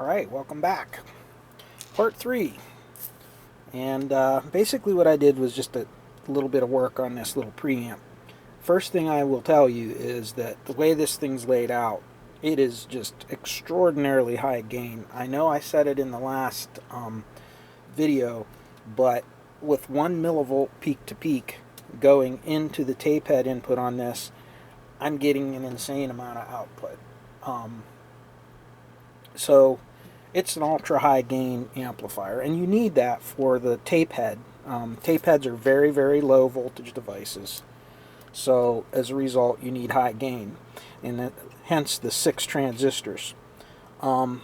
Alright, welcome back. Part 3. And basically what I did was just a little bit of work on this little preamp. First thing I will tell you is that the way this thing's laid out, it is just extraordinarily high gain. I know I said it in the last video, but with 1 millivolt peak to peak going into the tape head input on this, I'm getting an insane amount of output. So it's an ultra high gain amplifier, and you need that for the tape head. Tape heads are very, very low voltage devices, so as a result you need high gain, and hence the 6 transistors. You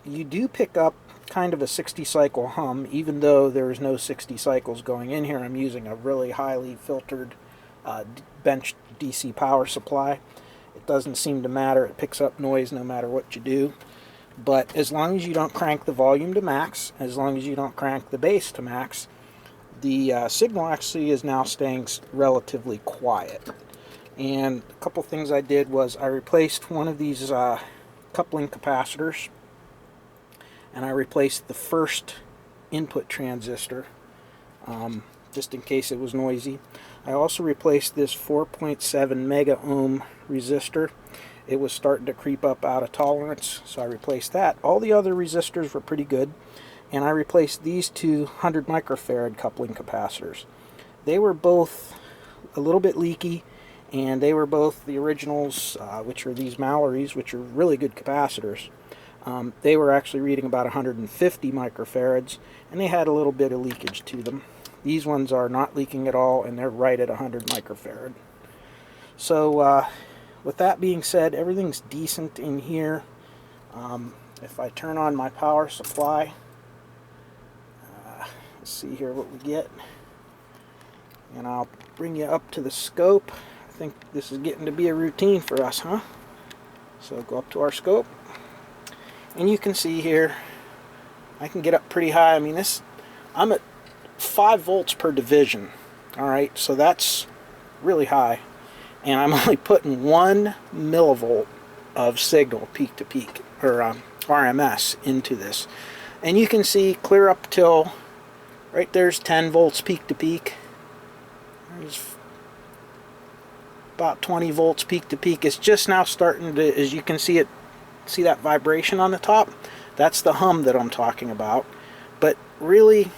do pick up kind of a 60 cycle hum, even though there's no 60 cycles going in here. I'm using a really highly filtered bench DC power supply. It doesn't seem to matter. It picks up noise no matter what you do. But as long as you don't crank the volume to max, as long as you don't crank the bass to max, the signal actually is now staying relatively quiet. And a couple things I did was I replaced one of these coupling capacitors, and I replaced the first input transistor, just in case it was noisy. I also replaced this 4.7 mega ohm resistor. It was starting to creep up out of tolerance, so I replaced that. All the other resistors were pretty good, and I replaced these 200 microfarad coupling capacitors. They were both a little bit leaky, and they were both the originals, which are these Mallory's, which are really good capacitors. They were actually reading about 150 microfarads, and they had a little bit of leakage to them. These ones are not leaking at all, and they're right at 100 microfarad. So with that being said, everything's decent in here. If I turn on my power supply, let's see here what we get, and I'll bring you up to the scope. I think this is getting to be a routine for us, huh? So go up to our scope, and you can see here I can get up pretty high. I mean, I'm at 5 volts per division. Alright, so that's really high, and I'm only putting 1 millivolt of signal peak to peak, or RMS, into this. And you can see clear up till right there's 10 volts peak to peak. There's about 20 volts peak to peak. It's just now starting to, as you can see it, see that vibration on the top? That's the hum that I'm talking about. But really,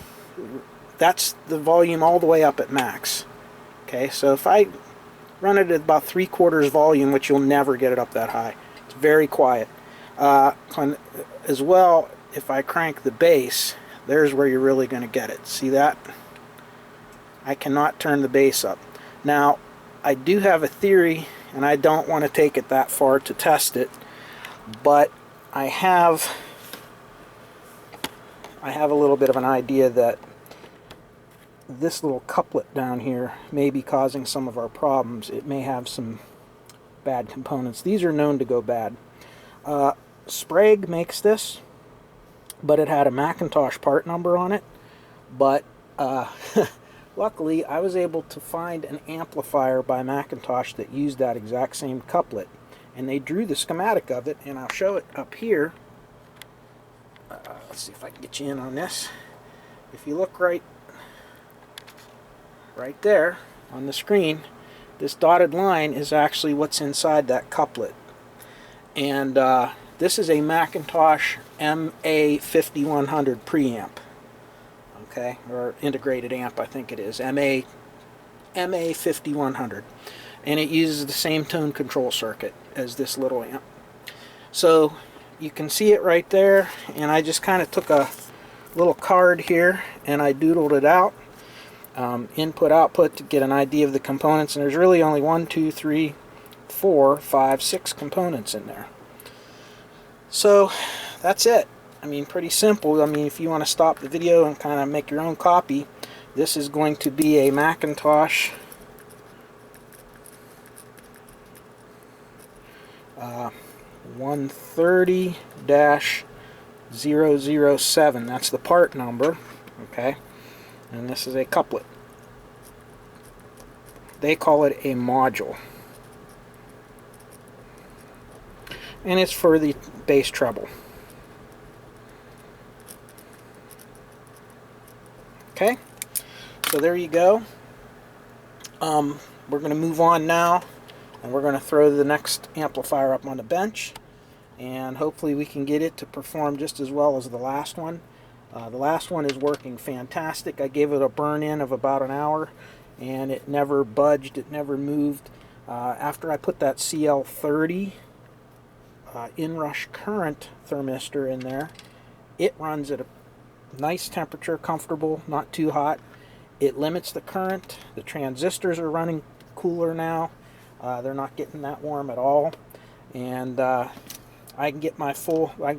that's the volume all the way up at max. Okay, so if I run it at about 3/4 volume, which you'll never get it up that high, it's very quiet. As well, if I crank the bass, there's where you're really going to get it. See that? I cannot turn the bass up. Now, I do have a theory, and I don't want to take it that far to test it, but I have a little bit of an idea that this little couplet down here may be causing some of our problems. It may have some bad components. These are known to go bad. Sprague makes this, but it had a Macintosh part number on it. But luckily, I was able to find an amplifier by Macintosh that used that exact same couplet, and they drew the schematic of it, and I'll show it up here. Let's see if I can get you in on this. If you look right there on the screen, this dotted line is actually what's inside that couplet. And this is a Macintosh MA5100 preamp. Okay, or integrated amp, I think it is. MA5100. And it uses the same tone control circuit as this little amp. So you can see it right there, and I just kind of took a little card here and I doodled it out. Input output to get an idea of the components, and there's really only 1, 2, 3, 4, 5, 6 components in there. So that's it. I mean, pretty simple. I mean, if you want to stop the video and kind of make your own copy, this is going to be a Macintosh 130-007. That's the part number. Okay. And this is a couplet. They call it a module. And it's for the bass treble. Okay, so there you go. We're going to move on now, and we're going to throw the next amplifier up on the bench, and hopefully we can get it to perform just as well as the last one. The last one is working fantastic. I gave it a burn-in of about an hour, and it never budged, it never moved. After I put that CL30 inrush current thermistor in there, it runs at a nice temperature, comfortable, not too hot. It limits the current. The transistors are running cooler now. They're not getting that warm at all. And I can get my full, I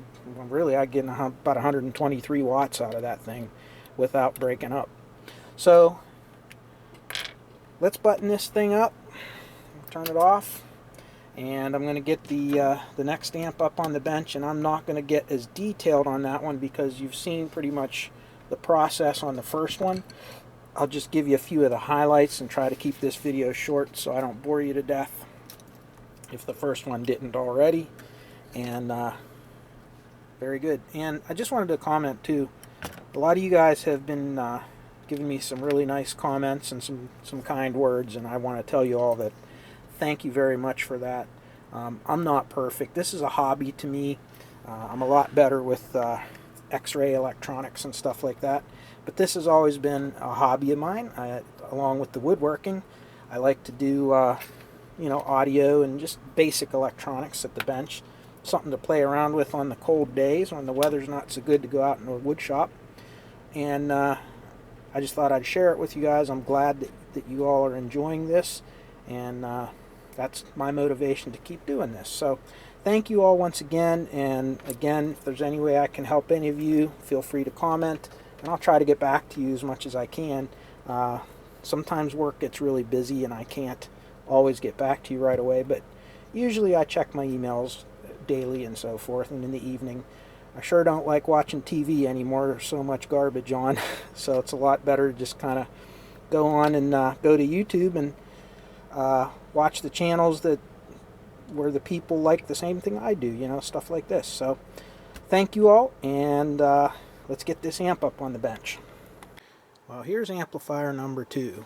get about 123 watts out of that thing without breaking up. So let's button this thing up, turn it off, and I'm going to get the next amp up on the bench, and I'm not going to get as detailed on that one because you've seen pretty much the process on the first one. I'll just give you a few of the highlights and try to keep this video short so I don't bore you to death if the first one didn't already. And very good. And I just wanted to comment too, a lot of you guys have been giving me some really nice comments and some kind words, and I want to tell you all that thank you very much for that. I'm not perfect. This is a hobby to me. I'm a lot better with X-ray electronics and stuff like that, but this has always been a hobby of mine. Along with the woodworking, I like to do audio and just basic electronics at the bench, something to play around with on the cold days when the weather's not so good to go out in a wood shop. And I just thought I'd share it with you guys. I'm glad that you all are enjoying this, and that's my motivation to keep doing this. So thank you all once again, and again, if there's any way I can help any of you, feel free to comment, and I'll try to get back to you as much as I can. Sometimes work gets really busy and I can't always get back to you right away, but usually I check my emails daily and so forth, and in the evening. I sure don't like watching TV anymore. There's so much garbage on, so it's a lot better to just kind of go on and go to YouTube and watch the channels where the people like the same thing I do, stuff like this. So thank you all, and let's get this amp up on the bench. Well, here's amplifier number 2,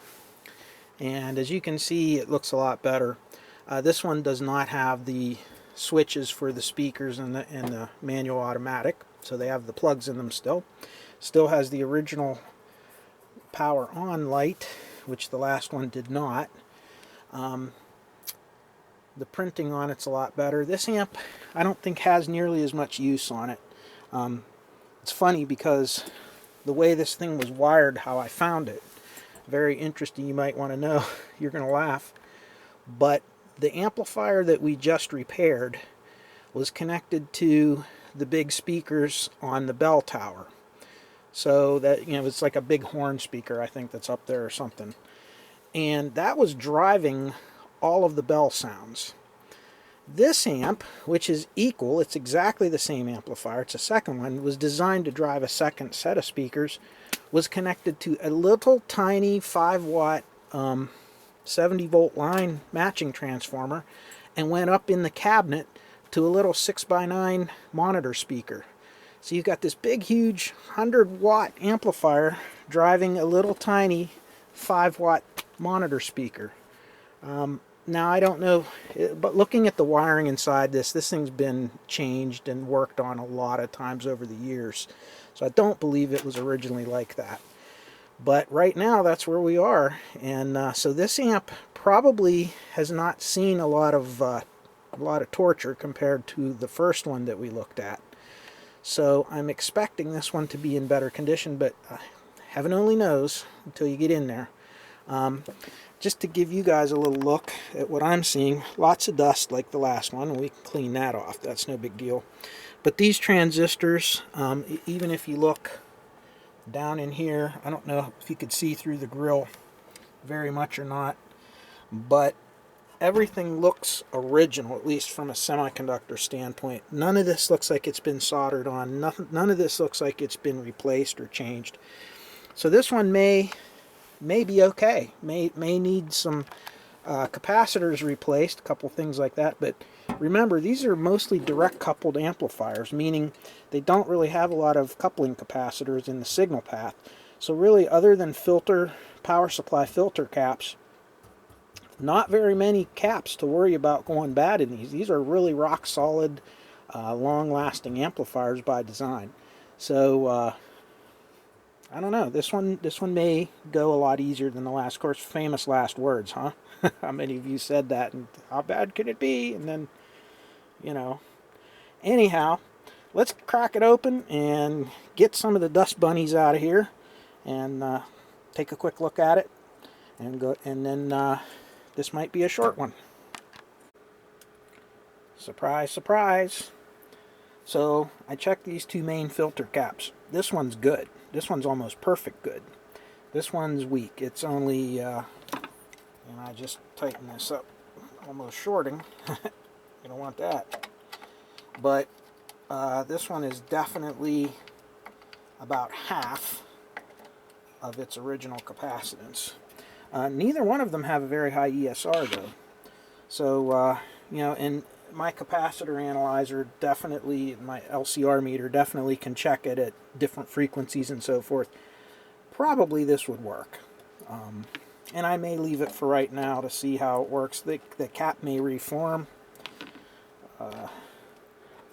and as you can see, it looks a lot better. This one does not have the switches for the speakers and the manual automatic, so they have the plugs in them still. Still has the original power on light, which the last one did not. The printing on it's a lot better. This amp I don't think has nearly as much use on it. It's funny because the way this thing was wired, how I found it, very interesting. You might want to know. You're going to laugh, but the amplifier that we just repaired was connected to the big speakers on the bell tower. So that, it's like a big horn speaker, I think, that's up there or something. And that was driving all of the bell sounds. This amp, which is equal, it's exactly the same amplifier, it's a second one, was designed to drive a second set of speakers, was connected to a little tiny 5-watt 70-volt line matching transformer, and went up in the cabinet to a little 6x9 monitor speaker. So you've got this big, huge 100-watt amplifier driving a little tiny 5-watt monitor speaker. Now, I don't know, but looking at the wiring inside this thing's been changed and worked on a lot of times over the years. So I don't believe it was originally like that. But right now, that's where we are. And so this amp probably has not seen a lot of torture compared to the first one that we looked at. So I'm expecting this one to be in better condition, but heaven only knows until you get in there. Just to give you guys a little look at what I'm seeing, lots of dust like the last one, and we can clean that off. That's no big deal. But these transistors, even if you look down in here, I don't know if you could see through the grill very much or not, but everything looks original, at least from a semiconductor standpoint. None of this looks like it's been soldered on. None of this looks like it's been replaced or changed. So this one may be okay. May need some capacitors replaced, a couple things like that. But remember, these are mostly direct coupled amplifiers, meaning they don't really have a lot of coupling capacitors in the signal path. So really, other than power supply filter caps, not very many caps to worry about going bad in these. These are really rock solid, long-lasting amplifiers by design. So I don't know. This one may go a lot easier than the last. Of course, famous last words, huh? How many of you said that? And how bad could it be? And then, you know. Anyhow, let's crack it open and get some of the dust bunnies out of here, and take a quick look at it, and go. And then this might be a short one. Surprise, surprise. So I checked these two main filter caps. This one's good. This one's almost perfect good. This one's weak. It's only, and I just tighten this up, almost shorting. You don't want that. But this one is definitely about half of its original capacitance. Neither one of them have a very high ESR though. So, you know, and my capacitor analyzer definitely, my LCR meter definitely can check it at different frequencies and so forth. Probably this would work. And I may leave it for right now to see how it works. The cap may reform.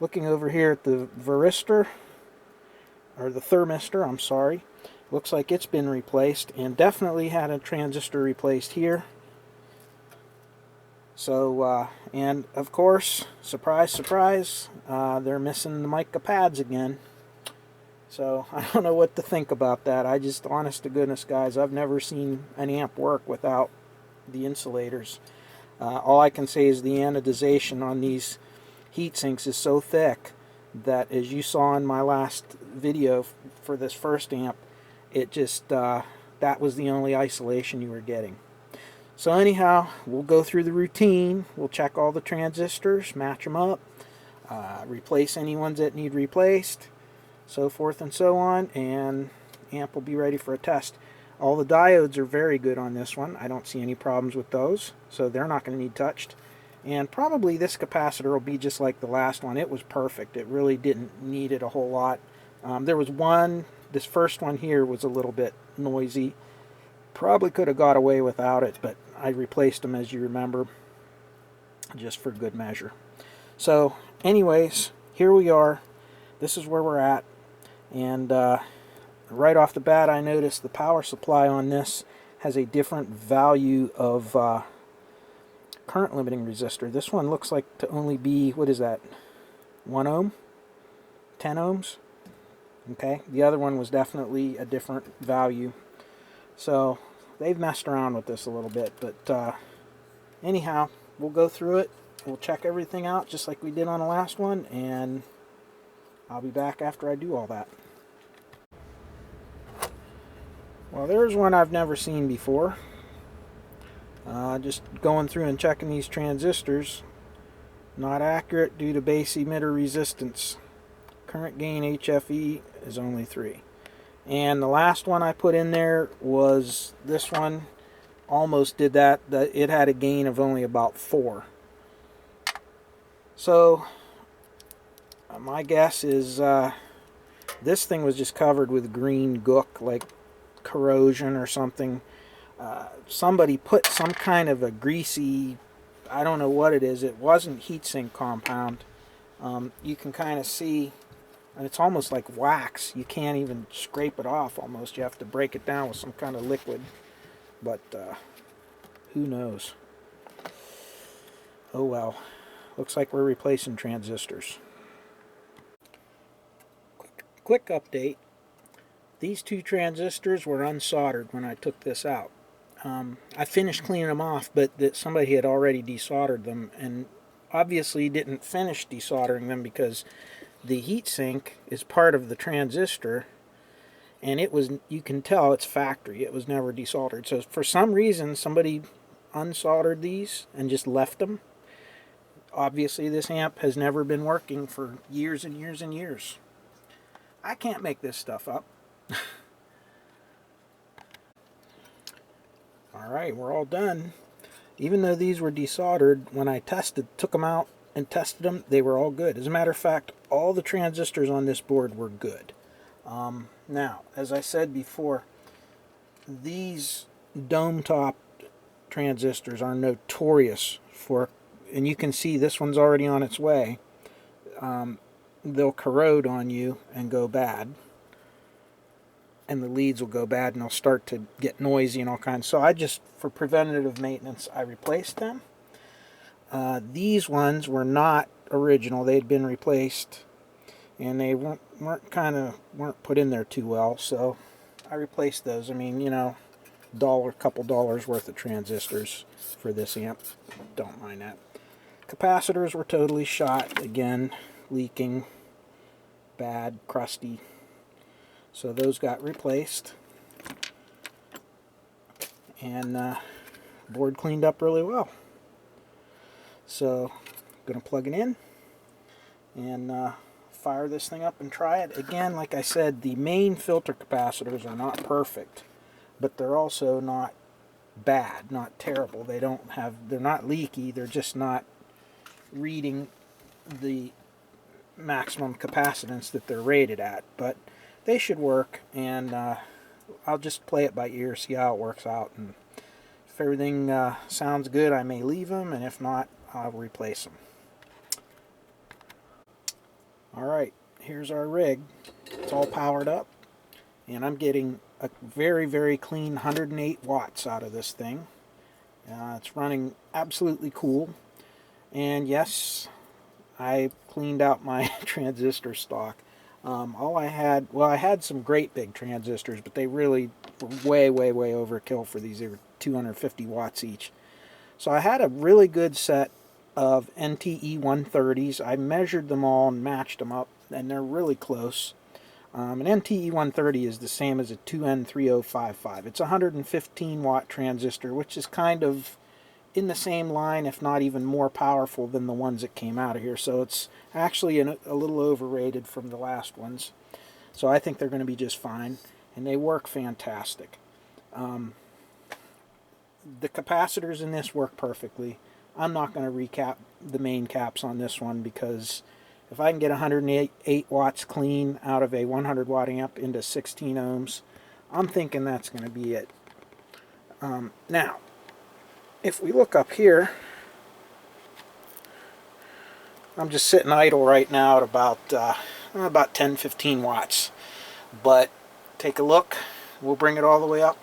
Looking over here at the varistor, or the thermistor, I'm sorry, looks like it's been replaced, and definitely had a transistor replaced here. So, and of course, surprise, surprise, they're missing the mica pads again. So, I don't know what to think about that. I just, honest to goodness, guys, I've never seen an amp work without the insulators. All I can say is the anodization on these heat sinks is so thick that, as you saw in my last video for this first amp, it just, that was the only isolation you were getting. So anyhow, we'll go through the routine. We'll check all the transistors, match them up, replace any ones that need replaced, so forth and so on, and amp will be ready for a test. All the diodes are very good on this one. I don't see any problems with those, so they're not going to need touched. And probably this capacitor will be just like the last one. It was perfect. It really didn't need it a whole lot. There was one, this first one here was a little bit noisy. Probably could have got away without it, but I replaced them, as you remember, just for good measure. So anyways, here we are. This is where we're at. And right off the bat, I noticed the power supply on this has a different value of current limiting resistor. This one looks like to only be, what is that, 1 ohm? 10 ohms? Okay, the other one was definitely a different value. So they've messed around with this a little bit, but anyhow, we'll go through it. We'll check everything out just like we did on the last one, and I'll be back after I do all that. Well, there's one I've never seen before. Just going through and checking these transistors. Not accurate due to base emitter resistance. Current gain HFE is only 3. And the last one I put in there was this one. Almost did that. It had a gain of only about 4. So my guess is this thing was just covered with green gook, like corrosion or something. Somebody put some kind of a greasy, I don't know what it is. It wasn't heatsink compound. You can kind of see, and it's almost like wax. You can't even scrape it off almost. You have to break it down with some kind of liquid. But who knows? Oh well. Looks like we're replacing transistors. Quick update. These two transistors were unsoldered when I took this out. I finished cleaning them off, but somebody had already desoldered them, and obviously didn't finish desoldering them because the heatsink is part of the transistor, and it was, you can tell it's factory. It was never desoldered. So for some reason, somebody unsoldered these and just left them. Obviously, this amp has never been working for years and years and years. I can't make this stuff up. Alright, we're all done. Even though these were desoldered, when I took them out and tested them, they were all good. As a matter of fact, all the transistors on this board were good. Now, as I said before, these dome top transistors are notorious for, and you can see this one's already on its way, they'll corrode on you and go bad, and the leads will go bad and they'll start to get noisy and all kinds. So I just, for preventative maintenance, I replaced them. These ones were not original. They'd been replaced, and they weren't put in there too well, so I replaced those. I mean, you know, couple dollars worth of transistors for this amp. Don't mind that. Capacitors were totally shot, again, leaking, bad, crusty. So those got replaced, and board cleaned up really well. So I'm going to plug it in and fire this thing up and try it. Again, like I said, the main filter capacitors are not perfect, but they're also not bad, not terrible. They're not leaky, they're just not reading the maximum capacitance that they're rated at, but they should work, and I'll just play it by ear, see how it works out, and if everything sounds good, I may leave them, and if not, I'll replace them. Alright, here's our rig. It's all powered up, and I'm getting a very, very clean 108 watts out of this thing. It's running absolutely cool, and yes, I cleaned out my transistor stock. I had some great big transistors, but they really were way, way, way overkill for these. They were 250 watts each. So I had a really good set of NTE 130s. I measured them all and matched them up, and they're really close. An NTE 130 is the same as a 2N3055. It's a 115 watt transistor, which is kind of in the same line, if not even more powerful than the ones that came out of here. So it's actually a little overrated from the last ones. So I think they're going to be just fine, and they work fantastic. The capacitors in this work perfectly. I'm not going to recap the main caps on this one, because if I can get 108 watts clean out of a 100 watt amp into 16 ohms, I'm thinking that's going to be it. Now, if we look up here, I'm just sitting idle right now at about 10-15 watts. But take a look. We'll bring it all the way up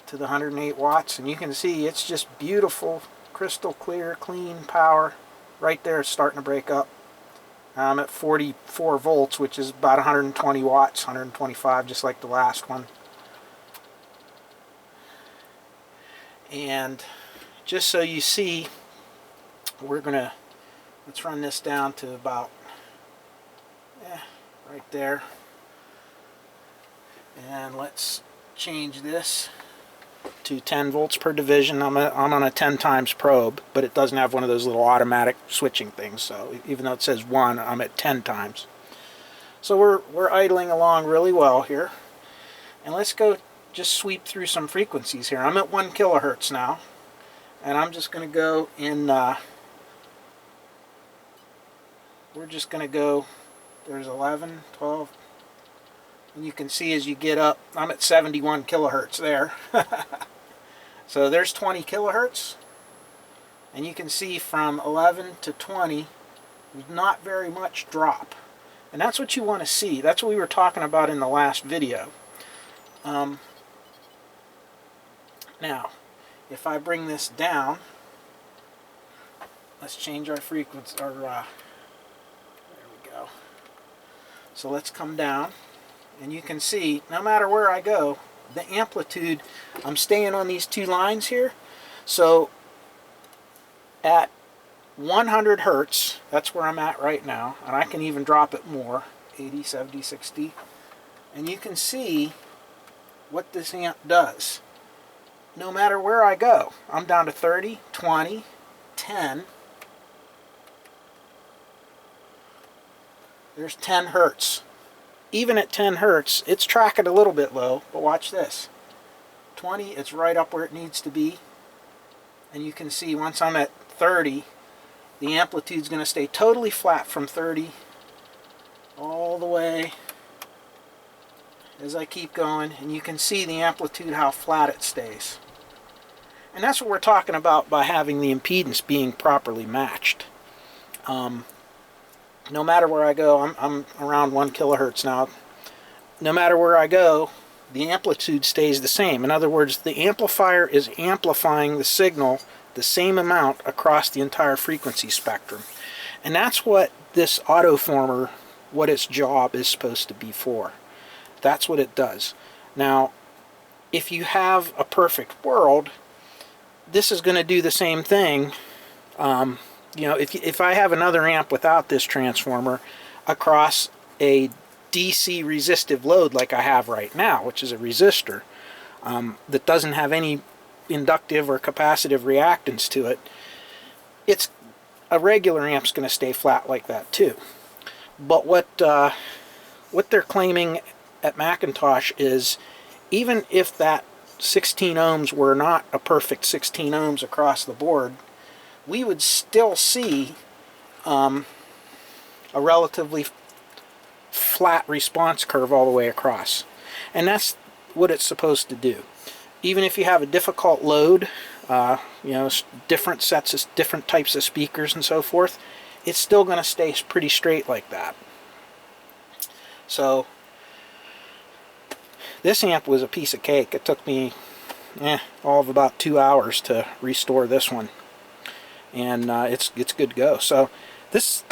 to the 108 watts, and you can see it's just beautiful, crystal clear, clean power. Right there, it's starting to break up. I'm at 44 volts, which is about 120 watts, 125, just like the last one. And just so you see, let's run this down to about right there, and let's change this to 10 volts per division. I'm on a 10 times probe, but it doesn't have one of those little automatic switching things, so even though it says 1, I'm at 10 times. So we're idling along really well here, and let's go just sweep through some frequencies here. I'm at 1 kilohertz now, and I'm just going to go in, we're just going to go, there's 11, 12, and you can see as you get up, I'm at 71 kilohertz there. So there's 20 kilohertz, and you can see from 11 to 20, there's not very much drop. And that's what you want to see. That's what we were talking about in the last video. Now, if I bring this down, let's change our frequency, there we go. So let's come down, and you can see, no matter where I go, the amplitude, I'm staying on these two lines here. So at 100 hertz, that's where I'm at right now, and I can even drop it more, 80, 70, 60, and you can see what this amp does. No matter where I go, I'm down to 30, 20, 10. There's 10 hertz. Even at 10 hertz, it's tracking a little bit low, but watch this. 20, it's right up where it needs to be. And you can see once I'm at 30, the amplitude's going to stay totally flat from 30 all the way. as I keep going, and you can see the amplitude, how flat it stays. And that's what we're talking about by having the impedance being properly matched. No matter where I go, I'm around 1 kilohertz now. No matter where I go, the amplitude stays the same. In other words, the amplifier is amplifying the signal the same amount across the entire frequency spectrum. And that's what this autoformer, what its job is supposed to be for. That's what it does. Now, if you have a perfect world, this is going to do the same thing. You know, if I have another amp without this transformer across a DC resistive load like I have right now, which is a resistor, that doesn't have any inductive or capacitive reactance to it, it's a regular amp's going to stay flat like that too. But what they're claiming at Macintosh is, even if that 16 ohms were not a perfect 16 ohms across the board, we would still see a relatively flat response curve all the way across. And that's what it's supposed to do. Even if you have a difficult load, you know, different sets of different types of speakers and so forth, it's still going to stay pretty straight like that. So this amp was a piece of cake. It took me all of about 2 hours to restore this one, and it's good to go. So this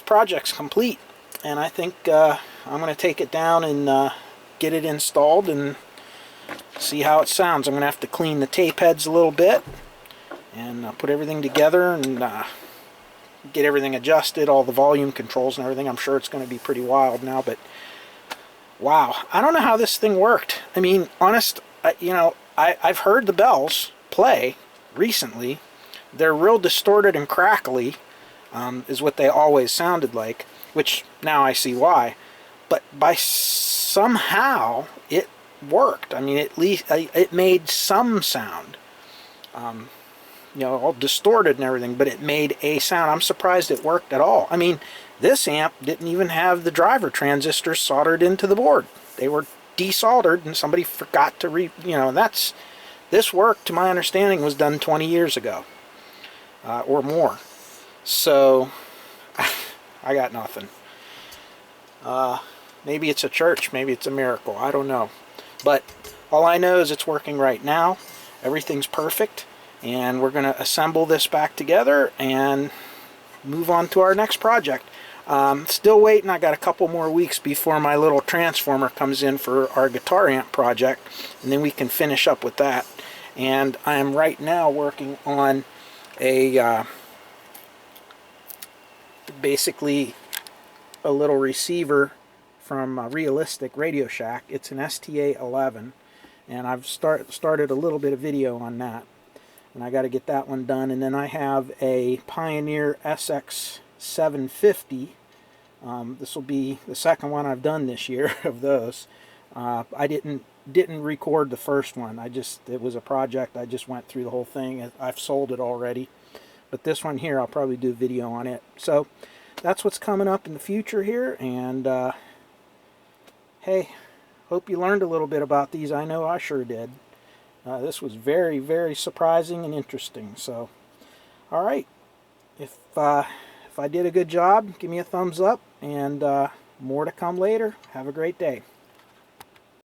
project's complete, and I think I'm going to take it down and get it installed and see how it sounds. I'm going to have to clean the tape heads a little bit and put everything together and get everything adjusted, all the volume controls and everything. I'm sure it's going to be pretty wild now, but wow, I don't know how this thing worked. I mean, you know, I've heard the bells play recently. They're real distorted and crackly, is what they always sounded like, which now I see why. But by somehow it worked. I mean, at least it made some sound. You know, all distorted and everything, but it made a sound. I'm surprised it worked at all. I mean, this amp didn't even have the driver transistors soldered into the board. They were desoldered, and somebody forgot to you know, this work, to my understanding, was done 20 years ago or more. So I got nothing. Maybe it's a church, maybe it's a miracle, I don't know. But all I know is it's working right now. Everything's perfect, and we're going to assemble this back together and move on to our next project. Still waiting. I got a couple more weeks before my little transformer comes in for our guitar amp project, and then we can finish up with that. And I am right now working on a basically a little receiver from Realistic Radio Shack. It's an STA11, and I've started a little bit of video on that, and I got to get that one done. And then I have a Pioneer SX750. This will be the second one I've done this year of those. I didn't record the first one. It was a project. I just went through the whole thing. I've sold it already, but this one here, I'll probably do a video on it. So that's what's coming up in the future here. And hey, hope you learned a little bit about these. I know I sure did. This was very, very surprising and interesting. So, all right, if I did a good job, give me a thumbs up, and more to come later. Have a great day.